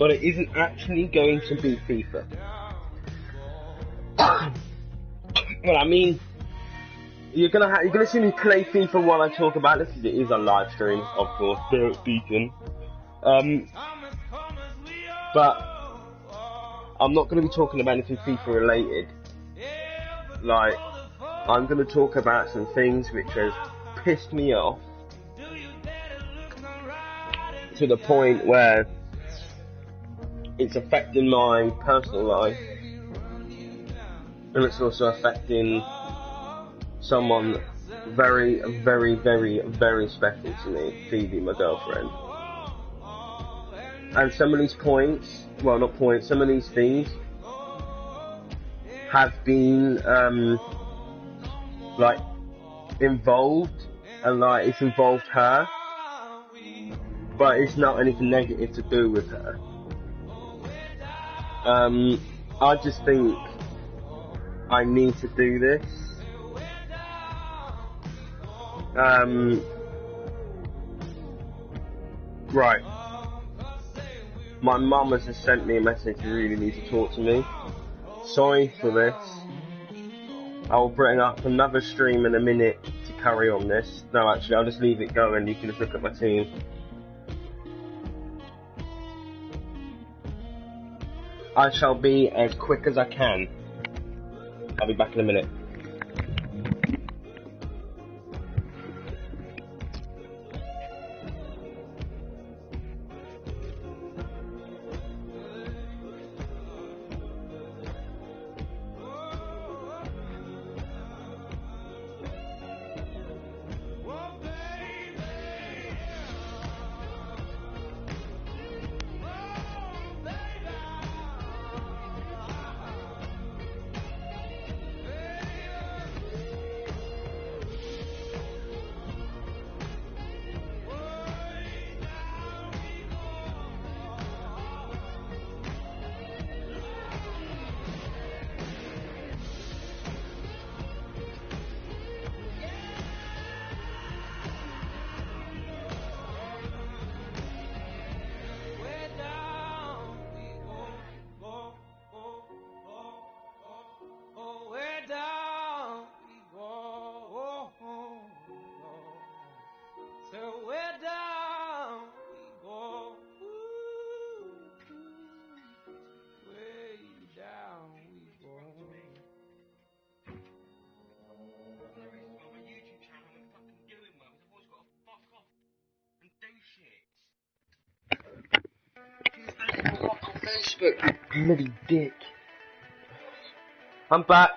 but it isn't actually going to be FIFA. Well, I mean, you're gonna see me play FIFA while I talk about this, because it is on live stream, of course, Spirit speaking. But I'm not gonna be talking about anything FIFA related. Like, I'm gonna talk about some things which has pissed me off to the point where it's affecting my personal life, and it's also affecting someone very, very, very, very special to me, Phoebe, my girlfriend. And some of these points, well, not points, some of these things have been, like, involved, and like, it's involved her, but it's not anything negative to do with her. I just think I need to do this. Right. My mum has just sent me a message, you really need to talk to me. Sorry for this. I will bring up another stream in a minute to carry on this. No, actually, I'll just leave it going. You can just look at my team. I shall be as quick as I can. I'll be back in a minute. Facebook, bloody dick. I'm back.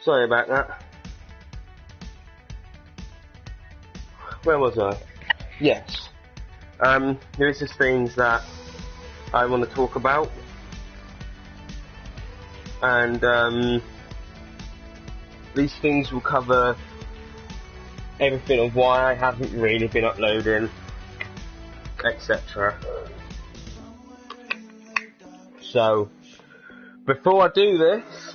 Sorry about that. Where was I? Yes. There is just things that I want to talk about, and these things will cover everything of why I haven't really been uploading, etc. So, before I do this,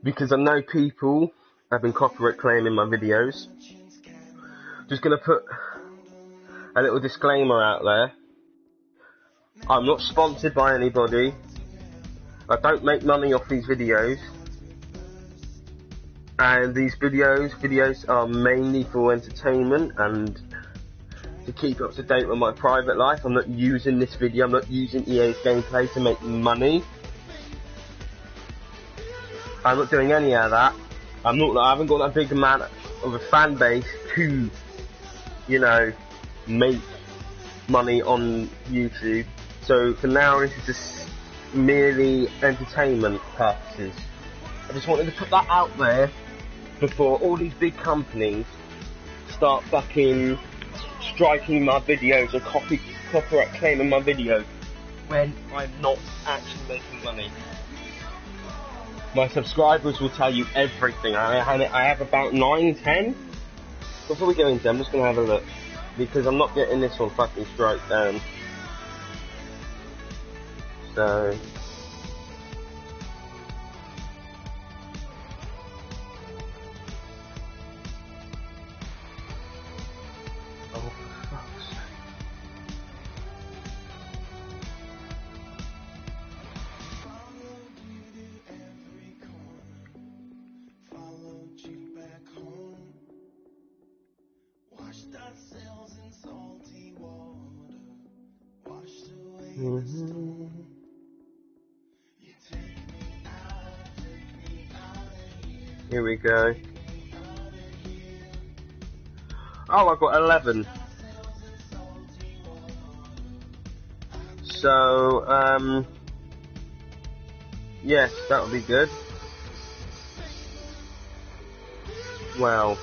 because I know people have been copyright claiming my videos, just gonna put a little disclaimer out there. I'm not sponsored by anybody. I don't make money off these videos. And these videos are mainly for entertainment and to keep up to date with my private life. I'm not using this video, I'm not using EA's gameplay to make money. I'm not doing any of that. I haven't got that big amount of a fan base to, you know, make money on YouTube. So for now, this is just merely entertainment purposes. I just wanted to put that out there before all these big companies start fucking striking my videos or copyright claiming my videos when I'm not actually making money. My subscribers will tell you everything. I have about 9, 10. Before we go into, I'm just gonna have a look because I'm not getting this one fucking straight down. So. Here we go. Oh, I got 11. So, yes, that would be good. Well,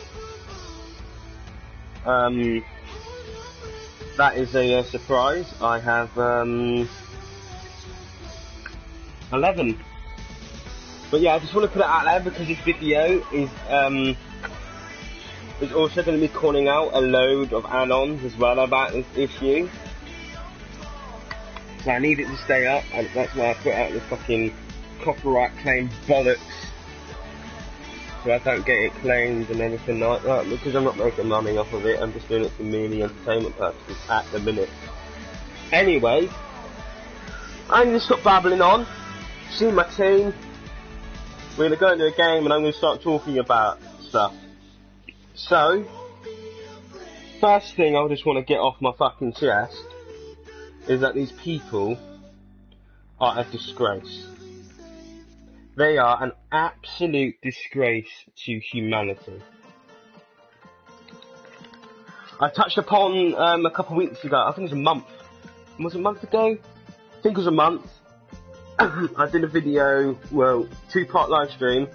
that is a surprise. I have 11. But yeah, I just want to put it out there because this video is also going to be calling out a load of add-ons as well about this issue. So I need it to stay up, and that's why I put out this fucking copyright claim bollocks. So I don't get it claimed and everything like that, because I'm not making money off of it, I'm just doing it for merely entertainment purposes at the minute. Anyway, I'm going to stop babbling on, see my team, we're going to go into a game and I'm going to start talking about stuff. So, first thing I just want to get off my fucking chest is that these people are a disgrace. They are an absolute disgrace to humanity. I touched upon a couple of weeks ago, I think it was a month. Was it a month ago? I think it was a month. I did a video, well, 2-part live stream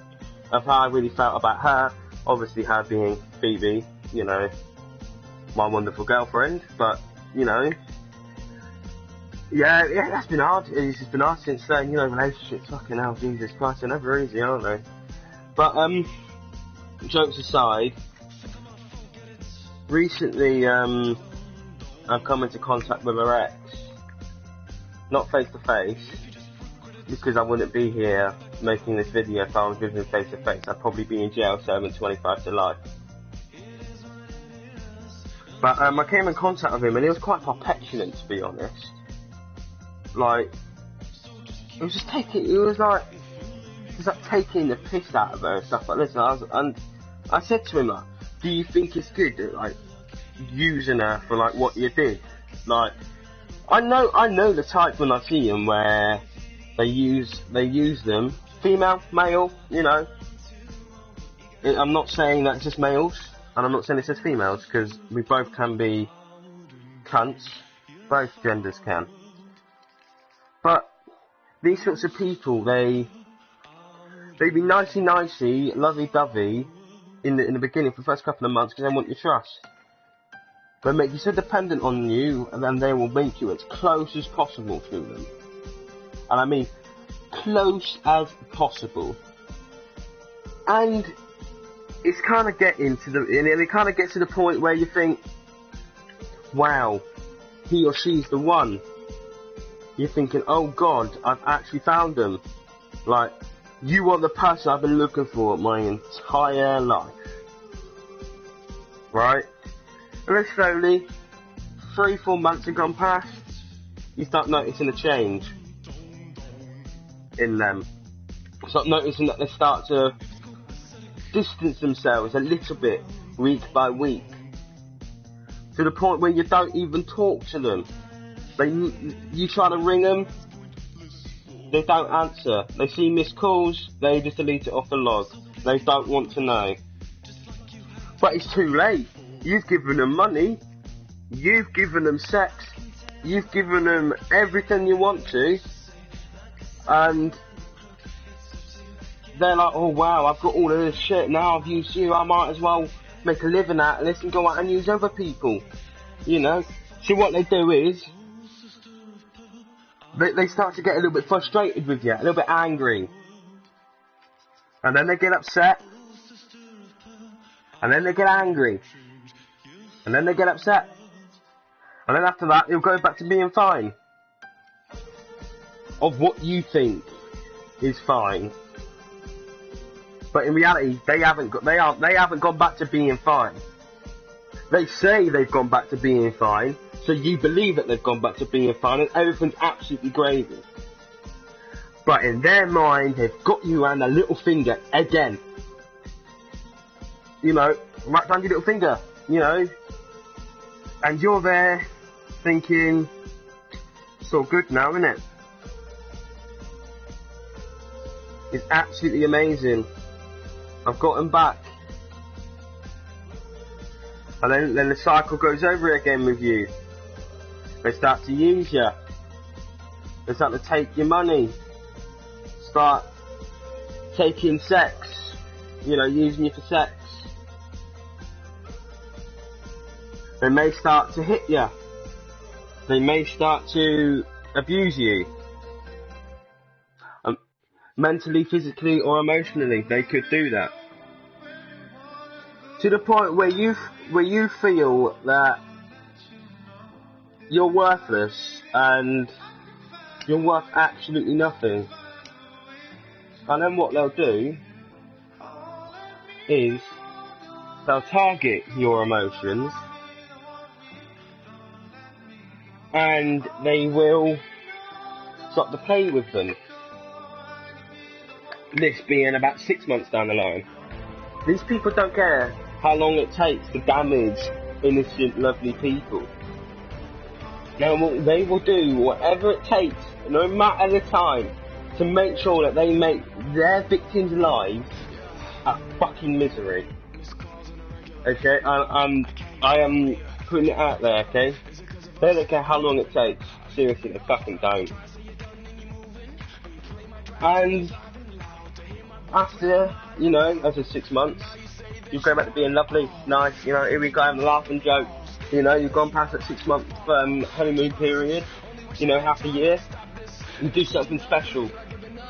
of how I really felt about her. Obviously her being Phoebe, you know, my wonderful girlfriend, but, you know, yeah, that's been hard. It's just been hard since then, you know, relationships, fucking hell, Jesus Christ, they're never easy, aren't they? But, jokes aside, recently, I've come into contact with her ex, not face to face, because I wouldn't be here making this video if I was with him face to face. I'd probably be in jail serving 25 to life. But, I came in contact with him and he was quite petulant, to be honest. Like, it was like taking the piss out of her and stuff like this. And I said to him, like, do you think it's good, like, using her for, like, what you did? Like, I know the type when I see them where they use them, female, male, you know. I'm not saying that's just males, and I'm not saying it's just females, because we both can be cunts. Both genders can. But these sorts of people, they be nicey, lovey-dovey in the beginning for the first couple of months because they want your trust. They make you so dependent on you, and then they will make you as close as possible to them. And I mean, close as possible. And it's kind of getting to it kind of gets to the point where you think, wow, he or she's the one. You're thinking, oh God, I've actually found them. Like, you are the person I've been looking for my entire life. Right? And then slowly, 3-4 months have gone past, you start noticing a change in them. You start noticing that they start to distance themselves a little bit, week by week. To the point where you don't even talk to them. You try to ring them, they don't answer. They see missed calls, they just delete it off the log. They don't want to know. But it's too late. You've given them money, you've given them sex, you've given them everything you want to, and they're like, oh wow, I've got all of this shit, now I've used you, I might as well make a living out of this and go out and use other people. You know? So what they do is, they start to get a little bit frustrated with you, a little bit angry. And then they get upset. And then they get angry. And then they get upset. And then after that, you'll go back to being fine. Of what you think is fine. But in reality, they haven't gone back to being fine. They say they've gone back to being fine, so you believe that they've gone back to being fine and everything's absolutely gravy. But in their mind, they've got you around a little finger again. You know, right down your little finger, you know. And you're there thinking, It's all good now, isn't it? It's absolutely amazing. I've got him back. And then the cycle goes over again with you. They start to use you. They start to take your money. Start taking sex. You know, using you for sex. They may start to hit you. They may start to abuse you. Mentally, physically or emotionally, they could do that. To the point where you feel that you're worthless and you're worth absolutely nothing. And then what they'll do is they'll target your emotions and they will start to play with them. This being about 6 months down the line. These people don't care how long it takes to damage innocent, lovely people. Now, they will do whatever it takes, no matter the time, to make sure that they make their victims' lives a fucking misery. Okay, I am putting it out there, okay? They don't care how long it takes. Seriously, they fucking don't. And after, you know, after 6 months, you go back to being lovely, nice, you know, here we go, having a laugh and joke. You know, you've gone past that 6 month honeymoon period, you know, half a year. You do something special.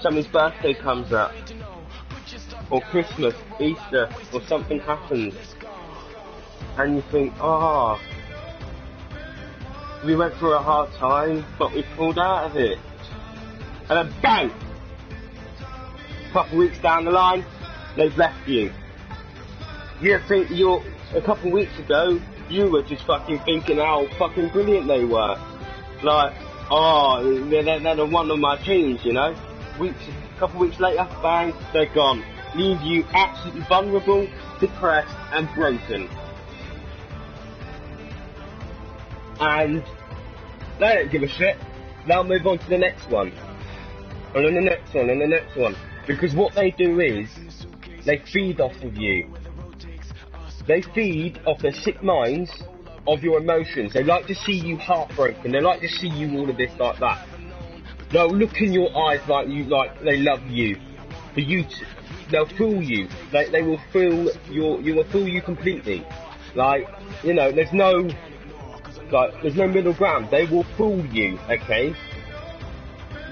Somebody's birthday comes up. Or Christmas, Easter, or something happens. And you think, oh, we went through a hard time, but we pulled out of it. And then bang! A couple of weeks down the line, they've left you. You think a couple of weeks ago, you were just fucking thinking how fucking brilliant they were. Like, oh, they're one of my dreams, you know? A couple of weeks later, bang, they're gone. Leave you absolutely vulnerable, depressed, and broken. And they don't give a shit. They'll move on to the next one. And then the next one, and the next one. Because what they do is, they feed off of you. They feed off their sick minds of your emotions. They like to see you heartbroken. They like to see you all of this like that. They'll look in your eyes like they love you. For you to, they'll fool you. They will fool you will fool you completely. Like, you know, there's no middle ground. They will fool you, okay?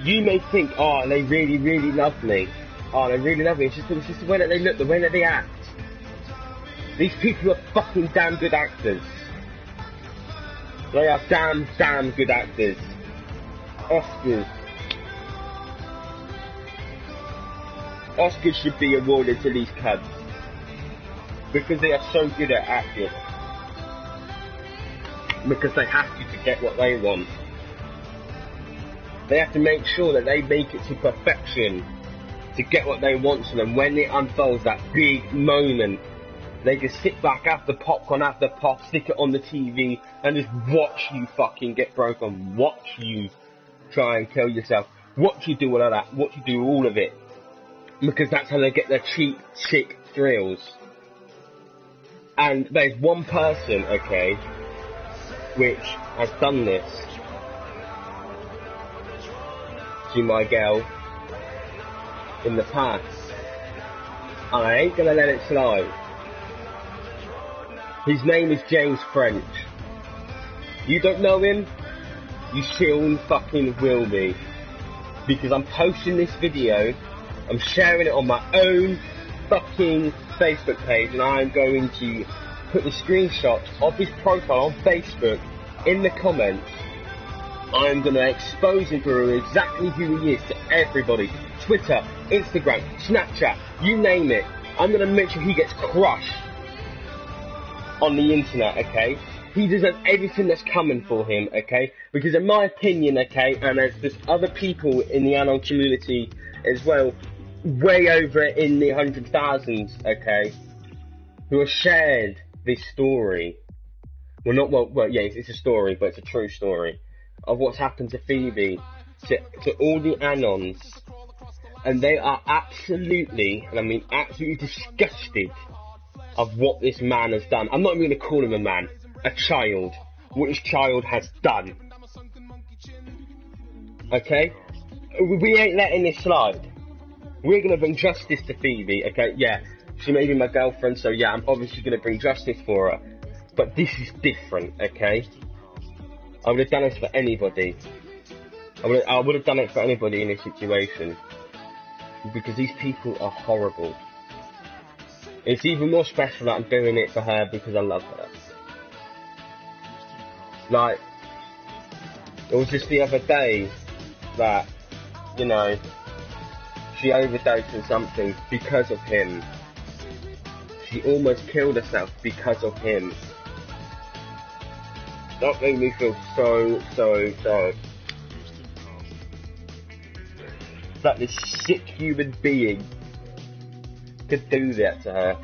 You may think, oh, they really, really love me. Oh, they really love me. It's just the way that they look, the way that they act. These people are fucking damn good actors. They are damn good actors. Oscars. Oscars should be awarded to these cubs. Because they are so good at acting. Because they have to get what they want. They have to make sure that they make it to perfection to get what they want from them. When it unfolds, that big moment, they can sit back, have the popcorn, have the pop, stick it on the TV, and just watch you fucking get broken. Watch you try and kill yourself. Watch you do all of that. Watch you do all of it. Because that's how they get their cheap, sick thrills. And there's one person, okay, which has done this to my girl in the past, and I ain't gonna let it slide. His name is James French. You don't know him? You soon fucking will be. Because I'm posting this video, I'm sharing it on my own fucking Facebook page, and I'm going to put the screenshot of his profile on Facebook in the comments. I'm going to expose him for exactly who he is to everybody. Twitter, Instagram, Snapchat, you name it. I'm going to make sure he gets crushed on the internet, okay? He deserves everything that's coming for him, okay? Because in my opinion, okay, and there's just other people in the adult community as well, way over in the 100,000s, okay, who have shared this story. Well, yeah, it's a story, but it's a true story. of what's happened to Phoebe to all the Anons, and they are absolutely, and I mean absolutely disgusted of what this man has done. I'm not even going to call him a man, a child. What this child has done. Okay? We ain't letting this slide. We're going to bring justice to Phoebe, okay? Yeah, she may be my girlfriend, so yeah, I'm obviously going to bring justice for her. But this is different, okay? I would have done this for anybody. I would have done it for anybody in this situation. Because these people are horrible. It's even more special that I'm doing it for her because I love her. Like, it was just the other day that, you know, she overdosed on something because of him. She almost killed herself because of him. That made me feel so that this sick human being could do that to her.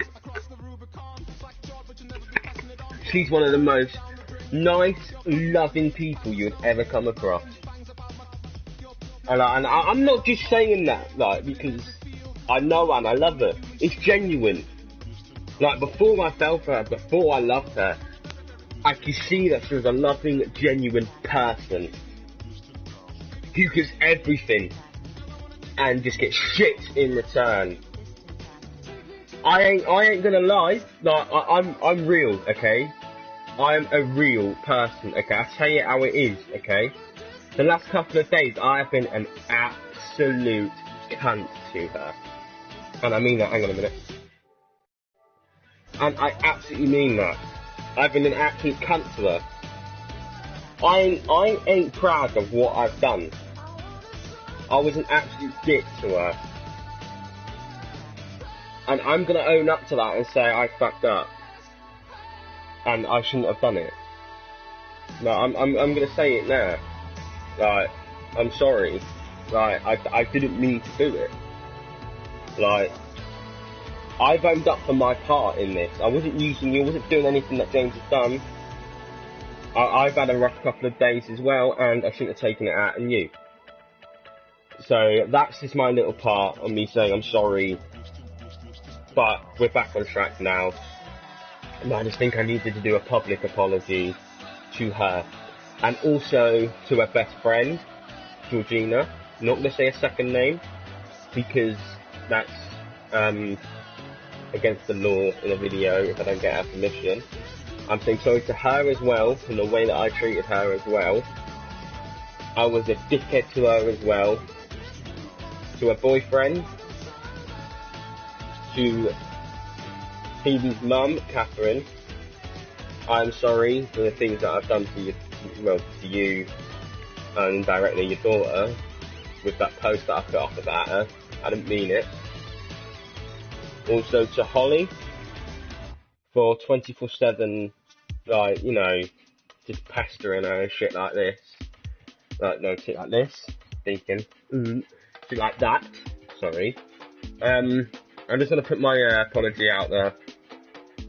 She's one of the most nice, loving people you would ever come across. And I'm not just saying that, like, because I know her and I love her. It's genuine. Like, before I fell for her, before I loved her, I could see that she was a loving, genuine person who gives everything and just gets shit in return. I ain't gonna lie. Like, I'm real, okay? I'm a real person, okay? I tell you how it is, okay? The last couple of days, I have been an absolute cunt to her. And I mean that, hang on a minute. And I absolutely mean that. I've been an absolute cunt to her. I ain't proud of what I've done. I was an absolute dick to her. And I'm gonna own up to that and say I fucked up. And I shouldn't have done it. No, I'm gonna say it now. Like, I'm sorry. Like, I didn't mean to do it. Like, I've owned up for my part in this. I wasn't using you, I wasn't doing anything that James has done. I've had a rough couple of days as well, and I shouldn't have taken it out on you. So, that's just my little part on me saying I'm sorry. But, we're back on track now. And I just think I needed to do a public apology to her. And also to her best friend, Georgina. Not going to say a second name, because that's against the law in a video if I don't get her permission. I'm saying sorry to her as well, for the way that I treated her as well. I was a dickhead to her as well. To her boyfriend. To Phoebe's mum, Catherine. I'm sorry for the things that I've done to you. Well, to you and indirectly your daughter with that post that I put up about her. I didn't mean it. Also to Holly for 24/7, like, you know, just pestering her and shit like this. Like, no, shit like this. Thinking. Shit like that. Sorry. I'm just gonna put my apology out there.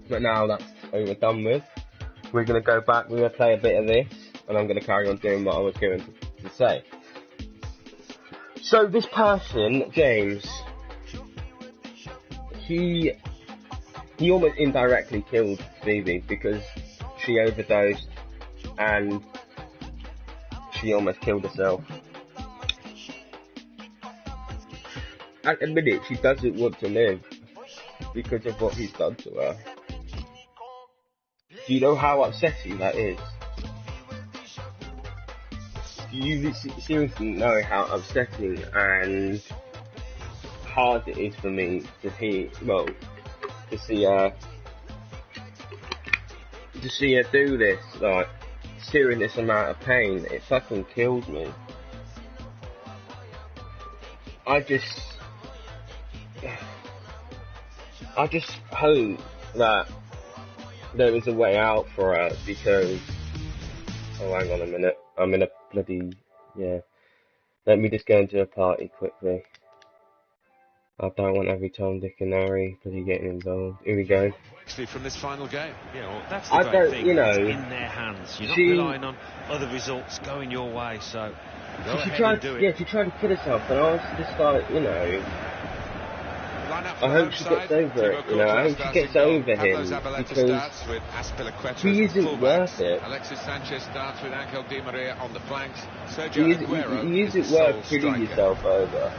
But now that's overdone with. We're going to go back, we're going to play a bit of this, and I'm going to carry on doing what I was going to say. So this person, James, he almost indirectly killed Phoebe because she overdosed and she almost killed herself. At the minute, she doesn't want to live because of what he's done to her. Do you know how upsetting that is? Do you seriously know how upsetting and hard it is for me to see her do this, like, serious amount of pain? It fucking kills me. I just hope that there is a way out for her, because, oh, hang on a minute, I'm in a bloody, yeah, let me just go into a party quickly. I don't want every Tom, Dick and Harry bloody getting involved. Here we go. From this final game. Yeah, well, that's the great thing. It's in their hands. You're not relying on other results going your way, so go ahead and do it. Yeah, she tried to kill herself, and I was just like, you know, I hope she gets over it, you know, I hope she gets over him, because he isn't worth it. Alexis Sanchez starts with Angel Di Maria on the flanks. He isn't worth killing yourself over.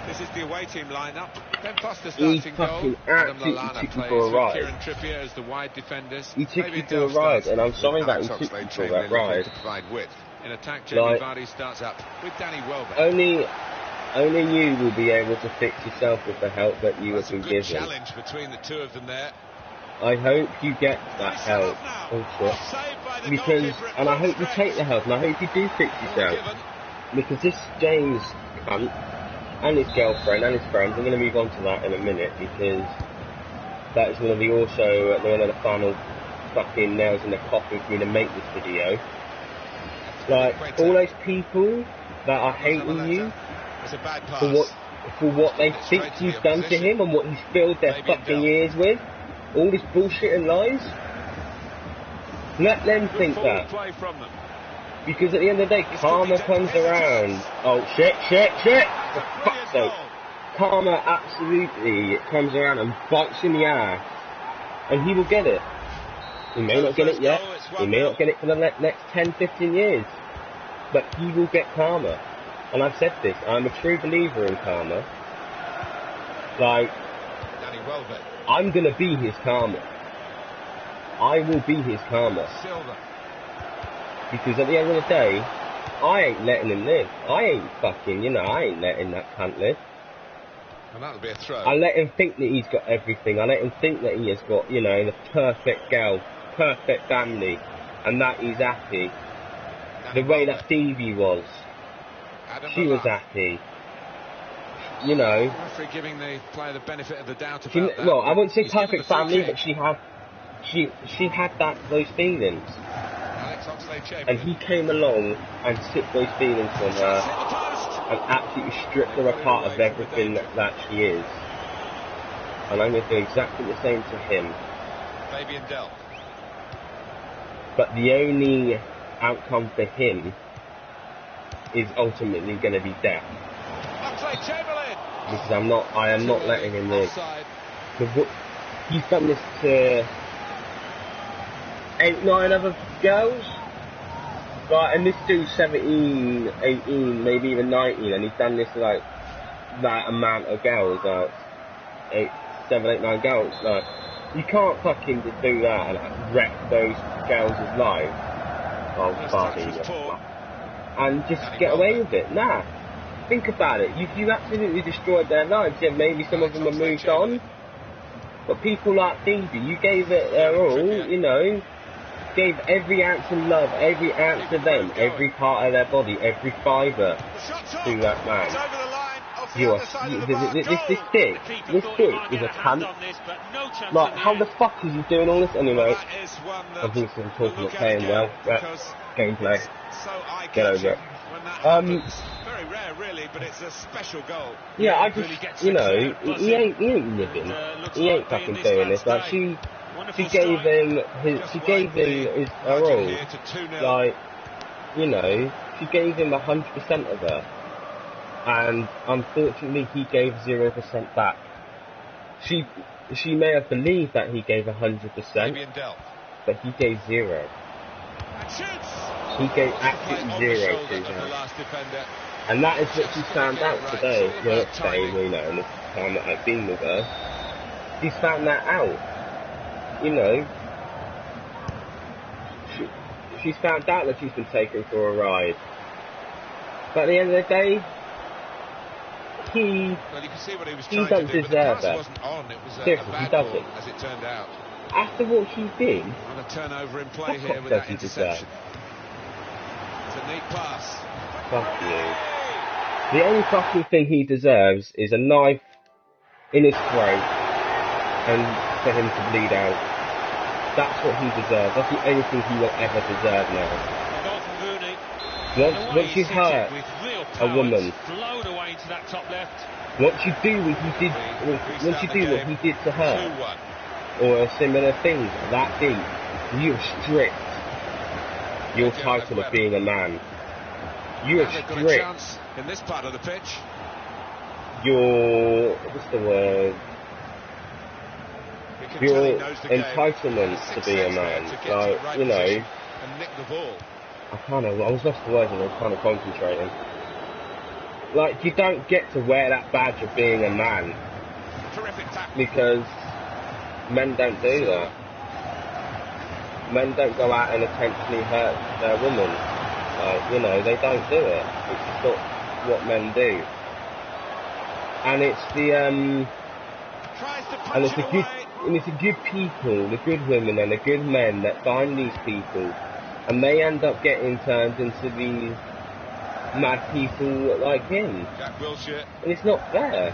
This is the away team lineup. Ben Foster He starts in fucking goal. absolutely took you for a ride. Kieran Trippier as the wide defenders. He took you for a ride, and I'm sorry that he took you for that ride. In attack, Jamie Vardy starts up with Danny Welbeck. Only you will be able to fix yourself with the help that you have been given. Challenge between the two of them there. I hope you get that help. And I hope you take the help, and I hope you do fix yourself. Because this James cunt and his girlfriend and his friends, I'm going to move on to that in a minute, because that is one of the final fucking nails in the coffin for me to make this video. Like, all those people that are hating you for what they think you've done to him and what he's filled their fucking ears with, all this bullshit and lies, let them think that. Because at the end of the day, karma comes around. Oh, shit. For fuck's sake. Karma absolutely comes around and bites in the ass. And he will get it. He may not get it yet. He may not get it for the next 10, 15 years. But he will get karma. And I've said this, I'm a true believer in karma. Like, I'm gonna be his karma. I will be his karma. Because at the end of the day, I ain't letting him live. I ain't letting that cunt live. And that'll be a throw. I let him think that he's got everything. I let him think that he has got, you know, the perfect girl, perfect family, and that he's happy. The way that Phoebe was. She was happy. You know. Giving the player the benefit of the doubt about that. Well, I wouldn't say perfect family, but she had those feelings. And he came along and took those feelings from her and absolutely stripped her apart of everything that she is. And I'm going to do exactly the same to him. But the only outcome for him is ultimately going to be death. Because I am not letting him live. Because he's done this to 8, 9 other girls. Right, and this dude's 17, 18, maybe even 19, and he's done this to like that amount of girls, like 7, 8, 9 girls. Like, you can't fucking just do that and like, wreck those girls' lives. Oh, fucking. And just get away with it. Nah. Think about it. You absolutely destroyed their lives. Yeah, maybe some of them have moved on. But people like Phoebe, you gave it their all, you know. Gave every ounce of love, every ounce of them, every part of their body, every fibre to that man. This dick is a cunt. Like, how the fuck is he doing all this anyway? I think I'm talking about playing well. Gameplay. Get over it. Very rare, really, but it's a special goal. Yeah, I just, you know, he ain't living. He ain't fucking doing this. Like, she gave him her all. Like, you know, she gave him 100% of her. And unfortunately, he gave 0% back. She may have believed that he gave 100%, but he gave 0. He gave absolutely 0 to her. And that is what she's found out today. Well, not today, you know, in the time that I've been with her. She's found that out. You know, she's found out that she's been taken for a ride. But at the end of the day, he doesn't deserve that. Seriously, he doesn't. As it turned out. After what he did, on a turnover in play what here with does that he interception. deserve? It's a neat pass. Fuck you. The only fucking thing he deserves is a knife in his throat and for him to bleed out. That's what he deserves. That's the only thing he will ever deserve now. Once you hurt a woman, once you do what he did to her, or a similar thing that deep, you have stripped your title of being a man. You have stripped in this part of the pitch. Your, what's the word? Your entitlement to be a man. Like, you know, I was lost for words and I was kind of concentrating. Like, you don't get to wear that badge of being a man. Because men don't do that. Men don't go out and intentionally hurt their woman. Like, you know, they don't do it. It's just not what men do. And it's the it's the good people, the good women and the good men that find these people, and they end up getting turned into these mad people like him. Jack Wilshere. And it's not fair.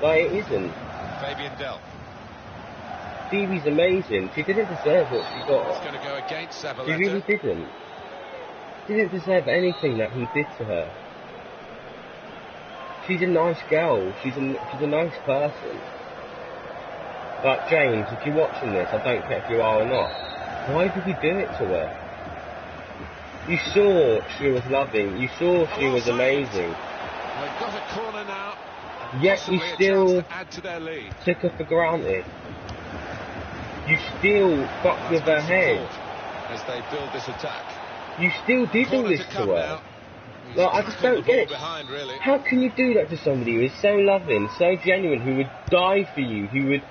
Like, it isn't. Fabian Delph. Phoebe's amazing. She didn't deserve what she got. It's going to go against Zabaleta. She really didn't. She didn't deserve anything that he did to her. She's a nice girl. She's a nice person. Like, James, if you're watching this, I don't care if you are or not, why did you do it to her? You saw she was loving. You saw she was amazing. They've got a corner now. Yet you still took her for granted. You still fucked with her head. As they build this attack. You still did all this to her. Like, I just don't get it. How can you do that to somebody who is so loving, so genuine, who would die for you, who would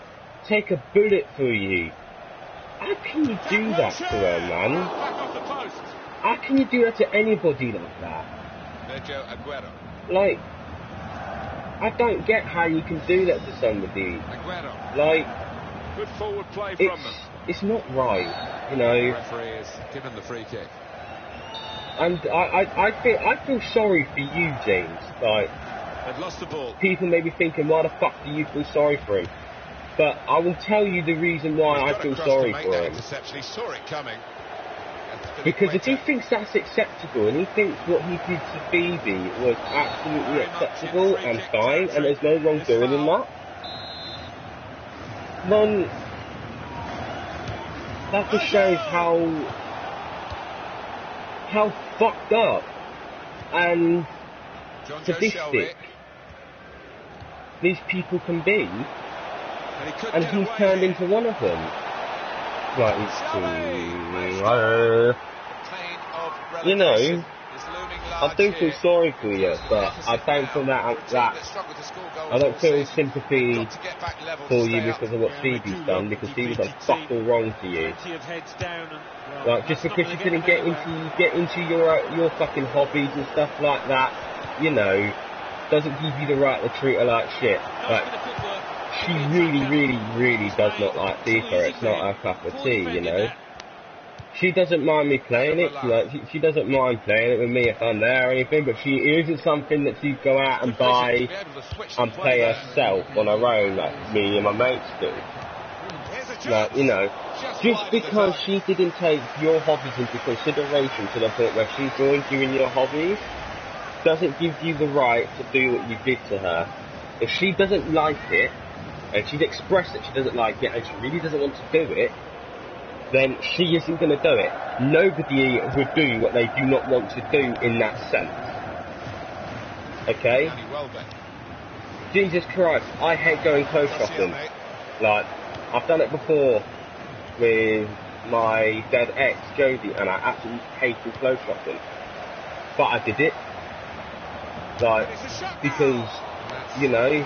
take a bullet for you? How can you do that to her, man? How can you do that to anybody like that? Like, I don't get how you can do that to somebody. Like, good forward play from them. It's not right, you know. The referee is given the free kick. And I feel sorry for you, James. Like, they've lost the ball. People may be thinking, why the fuck do you feel sorry for him? But I will tell you the reason why I feel sorry for him. He saw it coming. Because if he thinks that's acceptable, and he thinks what he did to Phoebe was absolutely acceptable and fine, and there's no wrongdoing in that, then that just shows how fucked up and sadistic these people can be, and he's turned into one of them. Right, you know, I do feel sorry for you, but I don't feel I don't feel sympathy for you because of what Phoebe's done, because Phoebe's done fuck all wrong to you. Like, just because you didn't get into your fucking hobbies and stuff like that, you know, doesn't give you the right to treat her like shit. Like, she really, really, really does not like FIFA. It's not her cup of tea, you know. She doesn't mind me playing it. Like, she doesn't mind playing it with me if I'm there or anything, but she isn't something that she'd go out and buy and play herself on her own like me and my mates do. Like, you know, just because she didn't take your hobbies into consideration to the point where she joined you in your hobbies doesn't give you the right to do what you did to her. If she doesn't like it, and she's expressed that she doesn't like it and she really doesn't want to do it, then she isn't going to do it. Nobody would do what they do not want to do in that sense. Okay? Jesus Christ, I hate going clothes shopping. Like, I've done it before with my dead ex, Jodie, and I absolutely hated clothes shopping. But I did it. Like, because, you know,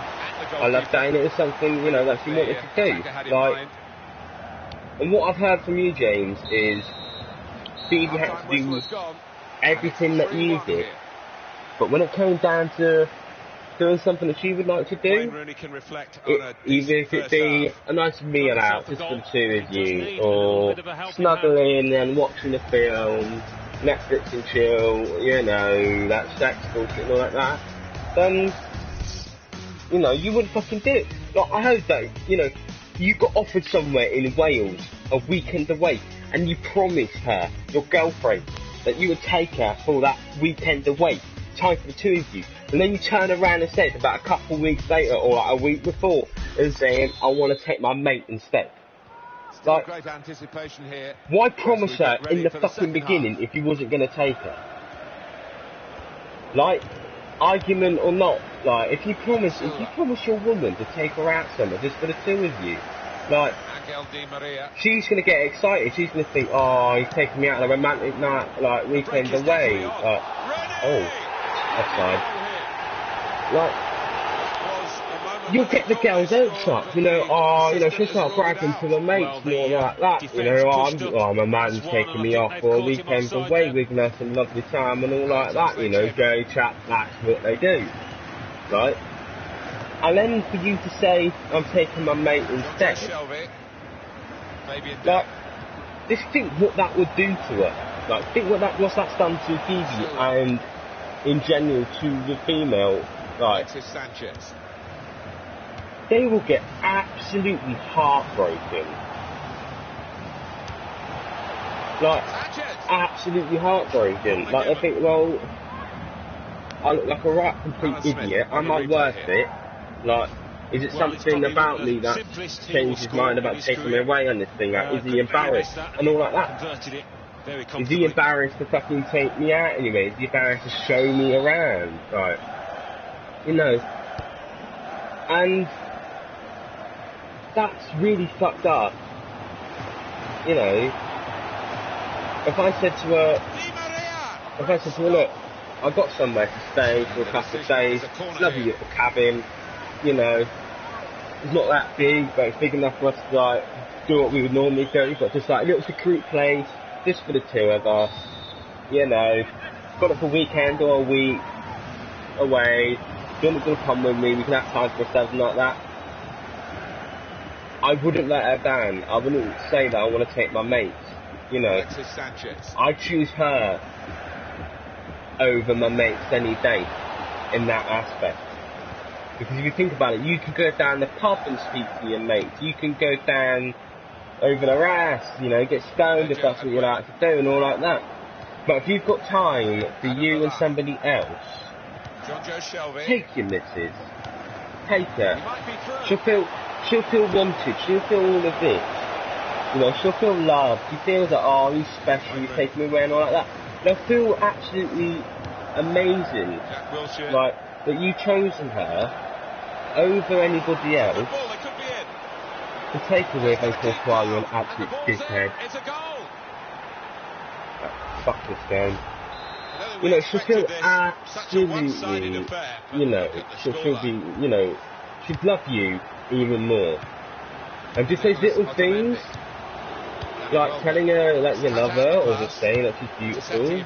I love doing it as something, you know, that she wanted to do. Like, and what I've heard from you, James, is Phoebe had to do everything that you did. But when it came down to doing something that she would like to do, either if it be a nice meal out, just for the two of you, or snuggling and watching a film, Netflix and chill, you know, that sex bullshit and all like that, then, you know, you wouldn't fucking do it. Like, I heard that, you know, you got offered somewhere in Wales a weekend away, and you promised her, your girlfriend, that you would take her for that weekend away, time for the two of you, and then you turn around and say about a couple of weeks later or like a week before and saying, I want to take my mate instead. Like, great anticipation here. Why promise her in the fucking beginning if you wasn't going to take her? Like, argument or not, like, if you promise your woman to take her out somewhere just for the two of you, like, she's going to get excited. She's going to think, oh, he's taking me out on a romantic night, like, weekend away. Like, oh, offside. Like, you'll get the girls hopes up, you know, oh, you know, she'll start bragging to the mates and all like that, you know, oh, my man's taking me off for a weekend away, we can have some lovely time and all like that, you know, go chat, that's what they do, right? And then for you to say, I'm taking my mate instead, like, just think what that would do to her, like, think what that's done to thease and, in general, to the female, like, they will get absolutely heartbroken. Like, absolutely heartbroken. Like, I think, well, I look like a right complete idiot. Am I worth it? Like, is it something about me that changed his mind about taking me away on this thing? Like, is he embarrassed? And all like that. Is he embarrassed to fucking take me out anyway? Is he embarrassed to show me around? Right. You know. And that's really fucked up. You know, if I said to her, look, I've got somewhere to stay for a couple of days, it's lovely little cabin, you know, it's not that big, but it's big enough for us to, like, do what we would normally do. We've got just, like, a little secret place, just for the two of us, you know, got it for a weekend or a week, away, do you want to come with me, we can have time for ourselves and like that. I wouldn't let her down. I wouldn't say that I want to take my mates. You know, I choose her over my mates any day in that aspect. Because if you think about it, you can go down the pub and speak to your mates. You can go down over the ass, you know, get stoned if that's what you like to do and all like that. But if you've got time for you and somebody else, take your missus. Take her. She'll feel wanted, she'll feel all of this, you know, she'll feel loved, she feels that, oh, he's special, he's taking me away and all like that. They'll feel absolutely amazing, like, that you've chosen her over anybody else to take her with and call while you're an absolute dickhead. Fuck this game. You know, she'll feel absolutely, you know, she'll be, you know, she'd love you even more. And just those little things, like telling her that you love her, or just saying that she's beautiful,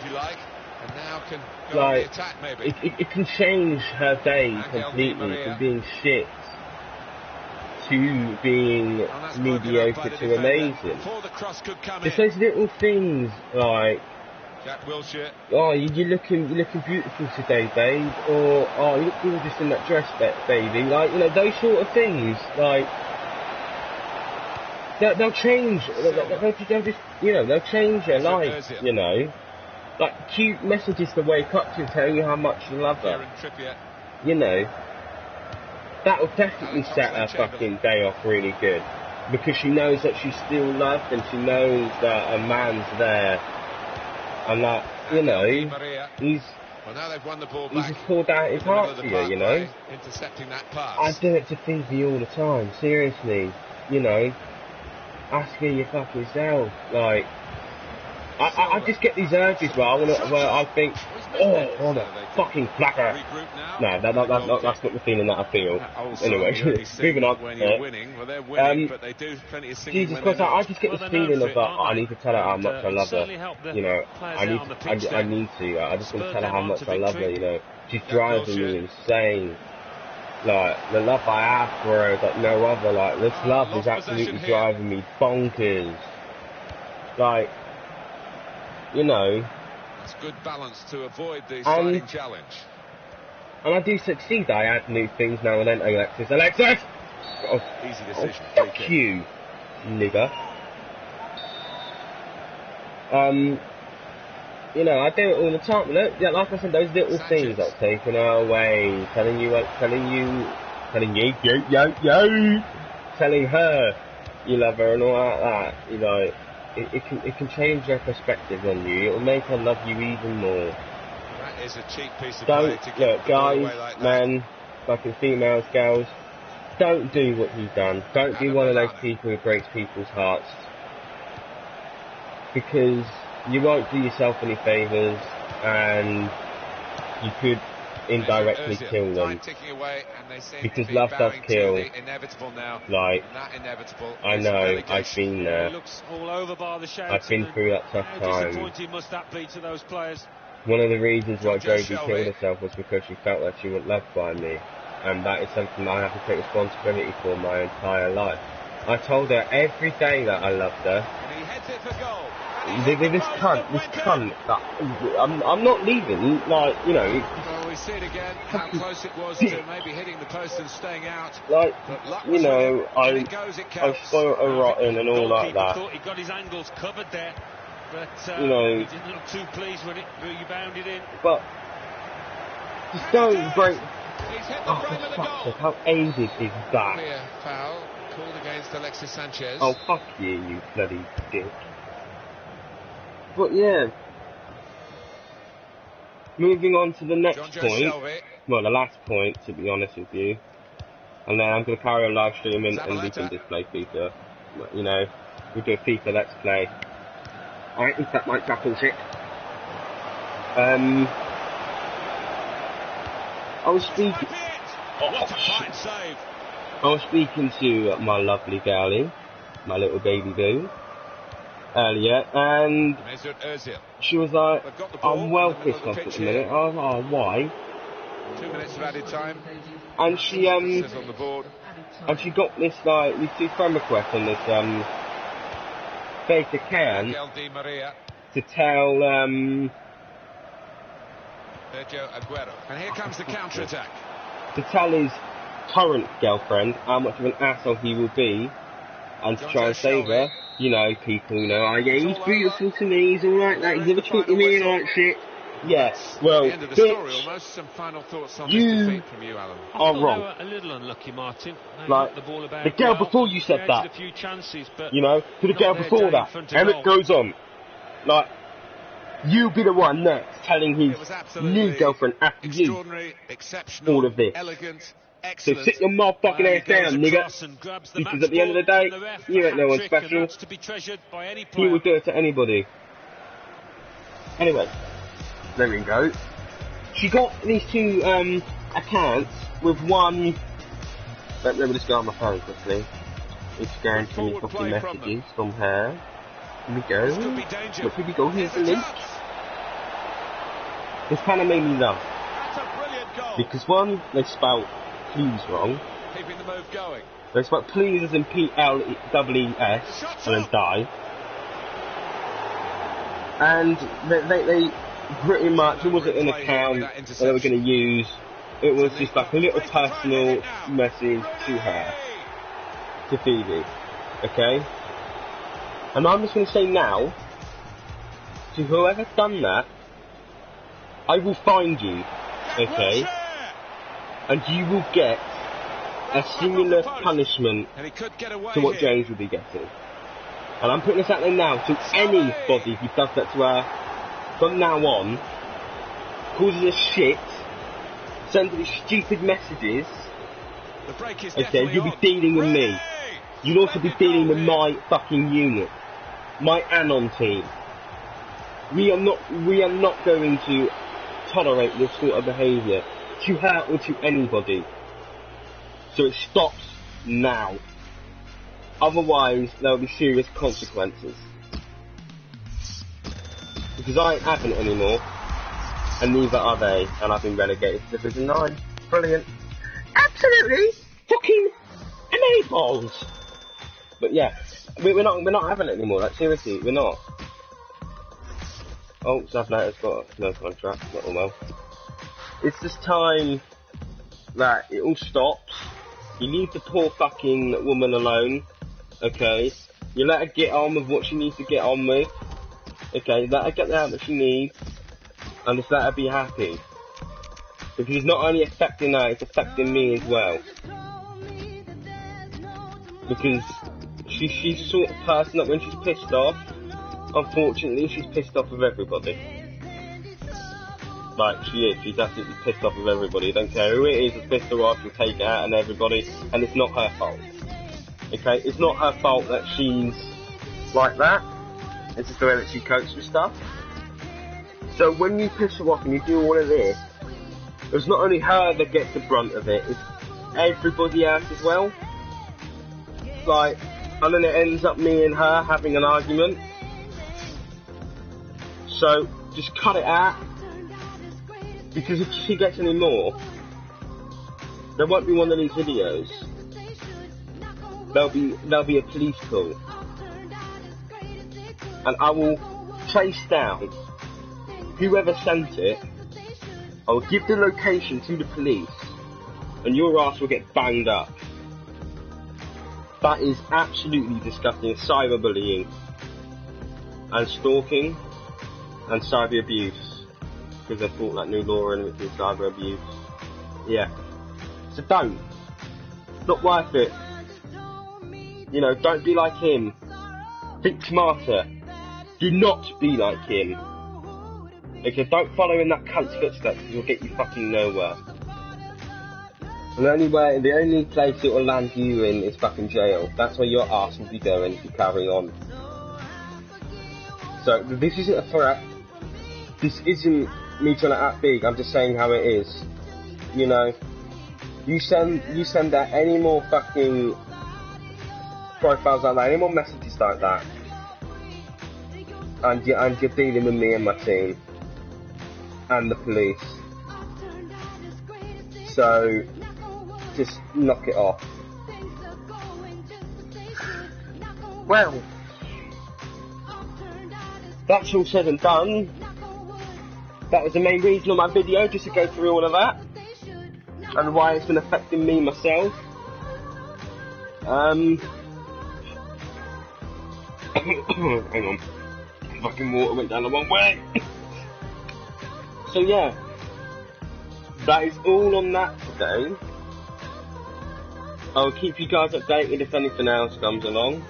like, it can change her day completely from being shit to being mediocre to amazing. Just those little things, like, oh, you're looking beautiful today, babe, or oh, you look gorgeous in that dress, baby. Like, you know, those sort of things. Like, they'll change. They'll just, you know, they'll change your life. You know, like cute messages to wake up to, tell you how much you love her. You know, that will definitely set her fucking day off really good, because she knows that she's still loved and she knows that a man's there. And that, you know, he's just poured out his heart to you, you know. I do it to Phoebe all the time, seriously, you know. Ask her your fucking self, like, I just get these urges where I think, oh, I want to fucking flatter. No, that's not the feeling that I feel. Anyway, moving on. Jesus Christ, I just get this feeling of that, I need to tell her how much I love her. You know, I need to. I just want to tell her how much I love her, you know. She's driving me insane. Like, the love I have for her is like no other. Like, this love is absolutely driving me bonkers. Like, you know, it's good balance to avoid the sliding challenge. And I do succeed. I add new things now and then. Alexis! Oh, easy decision. Oh, fuck you, nigger. you know, I do it all the time. Look, yeah, like I said, those little things that are taken away, telling her you love her and all like that, you know, it can change her perspective on you. It'll make her love you even more. That is a cheap piece of play to get look, guys, like men, fucking females, girls, don't do what he's done. Don't be one of those people who breaks people's hearts. Because you won't do yourself any favours, and you could indirectly kill them. Because love does kill. Like, I know, I've been there. I've been through that tough time. One of the reasons why Josie killed herself was because she felt like she wasn't loved by me. And that is something I have to take responsibility for my entire life. I told her every day that I loved her. And he heads it for goal. This cunt, I'm not leaving, like, you know. Well, we see it again, how close it was to maybe hitting the post and staying out. Like, you know, I spoiled her rotten and all like that. Thought he got his angles covered there, but you know, he didn't look too pleased when you bounded in. But just don't break. Oh, for fuck's sake, how aided is that? Clear foul called against Alexis Sanchez. Oh, fuck you, you bloody dick. But yeah, moving on to the next point, well, the last point, to be honest with you, and then I'm going to carry on live streaming and we can just play FIFA. But, you know, we'll do a FIFA Let's Play. Alright, in fact, might tackle shit. I was speaking. I was speaking to my lovely girlie, my little baby boo, earlier, and she was like, I'm well pissed off at the minute. I was like, oh, why? 2 minutes of added time. And she got this, like, these two friend requests on this fake account to tell Sergio Aguero. And here comes the counter-attack. To tell his current girlfriend how much of an asshole he will be, and to try and save her. You know, people, you know, oh yeah, he's beautiful to me, he's alright, that, he's never treated me and all that shit. Yes, well, bitch, you are wrong. A little unlucky, Martin. Like, the girl before you said that, you know, to the girl before that, and it goes on. Like, you be the one next telling his new girlfriend after you all of this. So sit your motherfucking ass down, nigga. Because at the end of the day, you ain't no one special. He will do it to anybody. Anyway, there we go. She got these two accounts with one. Let me just go on my phone quickly. It's going to me fucking messages from her. Here we go. Look, here we go. Here's the link. This kind of made me laugh. Because one, they spelled please wrong. Keeping the move going. They spelled please as in P-L-E-S and then die. And they pretty much, it wasn't an account that they were going to use. It was just like a little personal message to her. To Phoebe. Okay? And I'm just going to say now, to whoever's done that, I will find you, okay? And you will get a similar punishment to what James will be getting. And I'm putting this out there now to anybody who does that to her from now on, causes us shit, sends these stupid messages, okay, you'll be dealing with me. You'll also be dealing with my fucking unit. My Anon team. We are not going to tolerate this sort of behaviour to her or to anybody. So it stops now. Otherwise, there will be serious consequences. Because I ain't having it anymore, and neither are they, and I've been relegated to Division 9. Brilliant. Absolutely fucking amazing. But yeah, we're not having it anymore. Like seriously, we're not. Oh, Savnato's got no contract. Not all well. It's just time that it all stops. You leave the poor fucking woman alone. Okay. You let her get on with what she needs to get on with. Okay. Let her get the help that she needs. and just let her be happy. Because it's not only affecting her, it's affecting me as well. Because she's the sort of person that when she's pissed off, unfortunately she's pissed off with everybody. Like, she's absolutely pissed off with everybody. I don't care who it is that's pissed her off, she'll take it out on everybody, and it's not her fault. Okay, it's not her fault that she's like that. It's just the way that she copes with stuff. So when you piss her off and you do all of this, it's not only her that gets the brunt of it, it's everybody else as well. Like, and then it ends up me and her having an argument. So just cut it out, because if she gets any more, there won't be one of these videos. There'll be a police call, and I will trace down whoever sent it. I will give the location to the police, and your ass will get banged up. That is absolutely disgusting. Cyberbullying and stalking and cyber abuse, because they brought that new law in which is cyber abuse. Yeah. So don't. It's not worth it. You know, don't be like him. Think smarter. Do not be like him. Okay, don't follow in that cunt's footsteps, because it'll get you fucking nowhere. And the only place it will land you in is fucking jail. That's where your arse will be going if you carry on. So, this isn't a threat. This isn't me trying to act big, I'm just saying how it is. You know, you send out any more fucking profiles like that, any more messages like that, and you're dealing with me and my team and the police. So just knock it off. Well, that's all said and done. That was the main reason of my video, just to go through all of that and why it's been affecting me myself. Hang on, fucking water went down the wrong way. So yeah, that is all on that today. I'll keep you guys updated if anything else comes along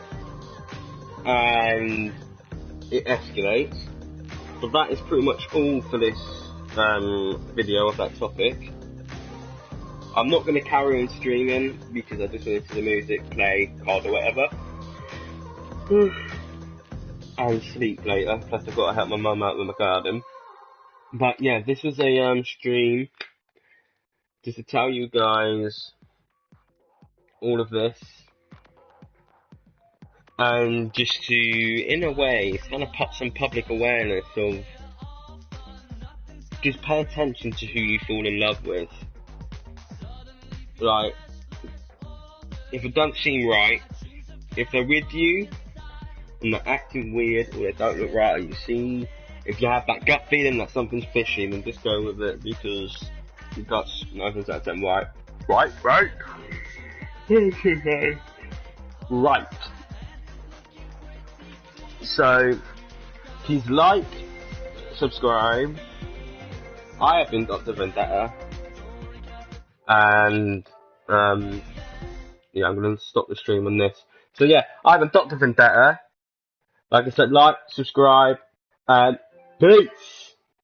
and it escalates. But that is pretty much all for this video of that topic. I'm not going to carry on streaming because I just want to see the music play, card or whatever. And sleep later, plus I've got to help my mum out with my garden. But yeah, this was a stream just to tell you guys all of this, and just to, in a way, kind of put some public awareness of, just pay attention to who you fall in love with. Like, if it doesn't seem right, if they're with you and they're acting weird or they don't look right, or you see, if you have that gut feeling that something's fishy, then just go with it, because your gut's 9 times out of 10 right. Right. Right. So, please like, subscribe. I have been Dr. Vendetta, and yeah, I'm going to stop the stream on this. So yeah, I've been Dr. Vendetta. Like I said, like, subscribe, and peace.